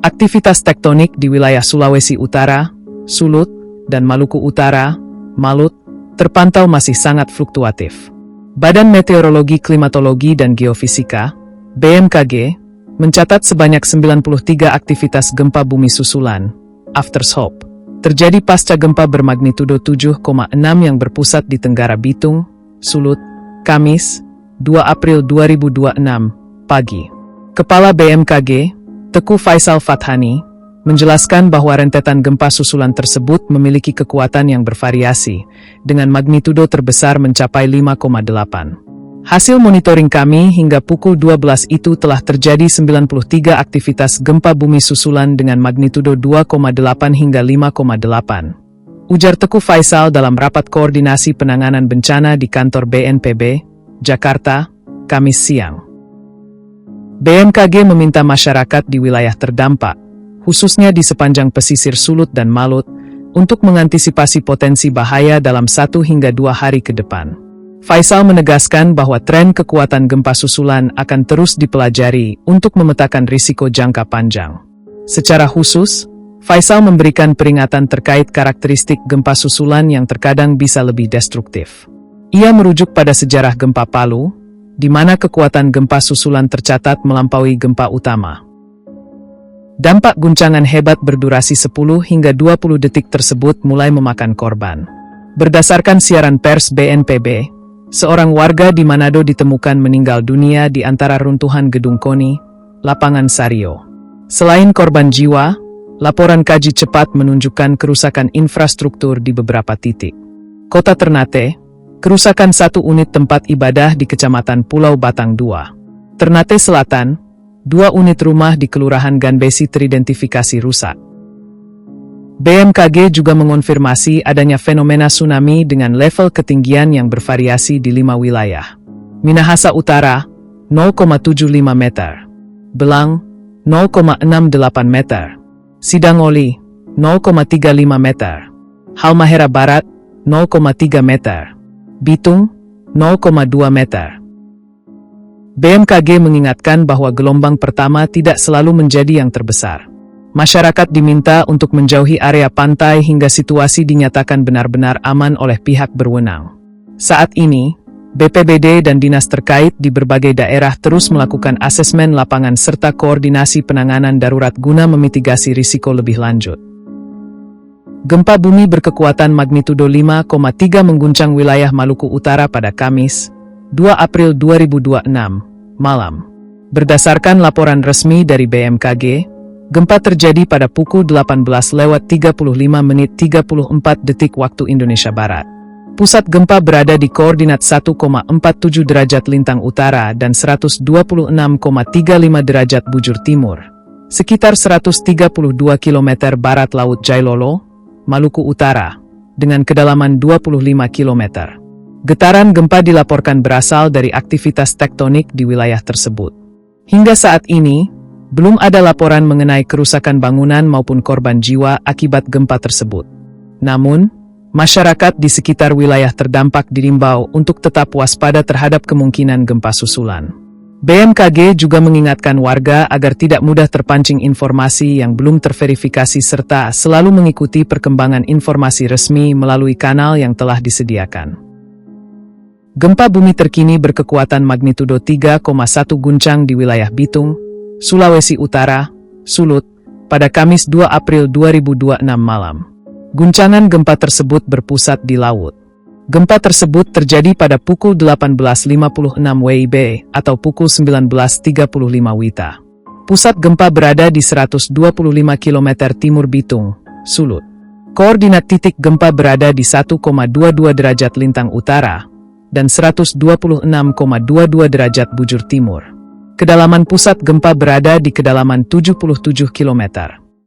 Aktivitas tektonik di wilayah Sulawesi Utara, Sulut, dan Maluku Utara, Malut, terpantau masih sangat fluktuatif. Badan Meteorologi, Klimatologi, dan Geofisika, BMKG, mencatat sebanyak 93 aktivitas gempa bumi susulan, aftershock, terjadi pasca gempa bermagnitudo 7,6 yang berpusat di Tenggara Bitung, Sulut, Kamis, 2 April 2026, pagi. Kepala BMKG, Teguh Faisal Fathani, menjelaskan bahwa rentetan gempa susulan tersebut memiliki kekuatan yang bervariasi, dengan magnitudo terbesar mencapai 5,8. Hasil monitoring kami hingga pukul 12 itu telah terjadi 93 aktivitas gempa bumi susulan dengan magnitudo 2,8 hingga 5,8. Ujar Teguh Faisal dalam rapat koordinasi penanganan bencana di kantor BNPB, Jakarta, Kamis siang. BMKG meminta masyarakat di wilayah terdampak, khususnya di sepanjang pesisir Sulut dan Malut, untuk mengantisipasi potensi bahaya dalam 1 hingga 2 hari ke depan. Faisal menegaskan bahwa tren kekuatan gempa susulan akan terus dipelajari untuk memetakan risiko jangka panjang. Secara khusus, Faisal memberikan peringatan terkait karakteristik gempa susulan yang terkadang bisa lebih destruktif. Ia merujuk pada sejarah gempa Palu, di mana kekuatan gempa susulan tercatat melampaui gempa utama. Dampak guncangan hebat berdurasi 10 hingga 20 detik tersebut mulai memakan korban. Berdasarkan siaran pers BNPB, seorang warga di Manado ditemukan meninggal dunia di antara runtuhan gedung KONI, Lapangan Sario. Selain korban jiwa, laporan kaji cepat menunjukkan kerusakan infrastruktur di beberapa titik. Kota Ternate, kerusakan 1 unit tempat ibadah di Kecamatan Pulau Batang 2. Ternate Selatan, 2 unit rumah di Kelurahan Ganbesi teridentifikasi rusak. BMKG juga mengonfirmasi adanya fenomena tsunami dengan level ketinggian yang bervariasi di 5 wilayah. Minahasa Utara, 0,75 meter. Belang, 0,68 meter. Sidangoli, 0,35 meter. Halmahera Barat, 0,3 meter. Bitung, 0,2 meter. BMKG mengingatkan bahwa gelombang pertama tidak selalu menjadi yang terbesar. Masyarakat diminta untuk menjauhi area pantai hingga situasi dinyatakan benar-benar aman oleh pihak berwenang. Saat ini, BPBD dan dinas terkait di berbagai daerah terus melakukan asesmen lapangan serta koordinasi penanganan darurat guna memitigasi risiko lebih lanjut. Gempa bumi berkekuatan magnitudo 5,3 mengguncang wilayah Maluku Utara pada Kamis, 2 April 2026, malam. Berdasarkan laporan resmi dari BMKG, gempa terjadi pada pukul 18:35:34 waktu Indonesia Barat. Pusat gempa berada di koordinat 1,47 derajat lintang utara dan 126,35 derajat bujur timur, sekitar 132 km barat Laut Jailolo, Maluku Utara, dengan kedalaman 25 km. Getaran gempa dilaporkan berasal dari aktivitas tektonik di wilayah tersebut. Hingga saat ini, belum ada laporan mengenai kerusakan bangunan maupun korban jiwa akibat gempa tersebut. Namun, masyarakat di sekitar wilayah terdampak diimbau untuk tetap waspada terhadap kemungkinan gempa susulan. BMKG juga mengingatkan warga agar tidak mudah terpancing informasi yang belum terverifikasi serta selalu mengikuti perkembangan informasi resmi melalui kanal yang telah disediakan. Gempa bumi terkini berkekuatan magnitudo 3,1 guncang di wilayah Bitung, Sulawesi Utara, Sulut, pada Kamis 2 April 2026 malam. Guncangan gempa tersebut berpusat di laut. Gempa tersebut terjadi pada pukul 18.56 WIB atau pukul 19.35 WITA. Pusat gempa berada di 125 km timur Bitung, Sulut. Koordinat titik gempa berada di 1,22 derajat lintang utara dan 126,22 derajat bujur timur. Kedalaman pusat gempa berada di kedalaman 77 km.